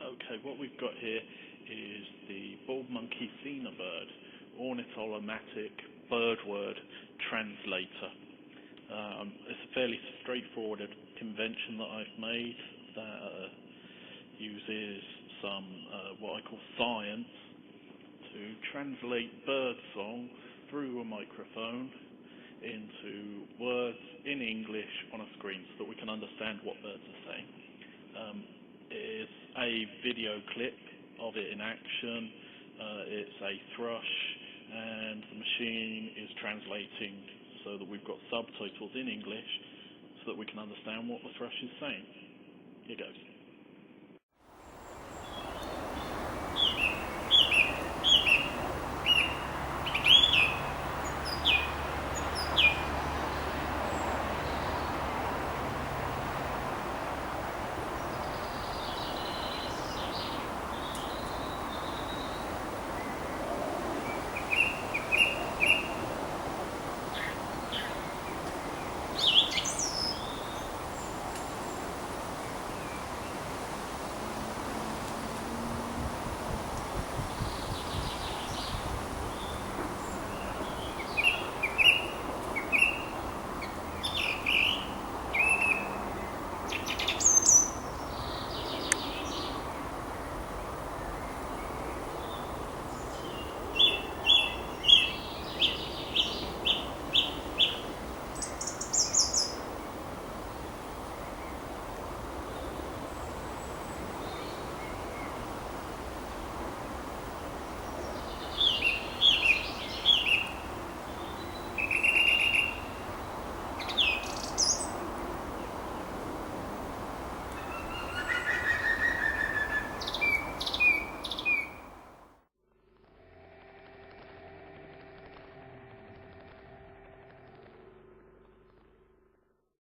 Okay, what we've got here is the Baldmonkeyseenabird Ornitholimatic bird word translator. It's a fairly straightforward invention that I've made that uses some what I call science to translate birdsong through a microphone into words in English on a screen so that we can understand what birds are saying. It's a video clip of it in action. It's a thrush, and the machine is translating so that we've got subtitles in English so that we can understand what the thrush is saying. Here goes.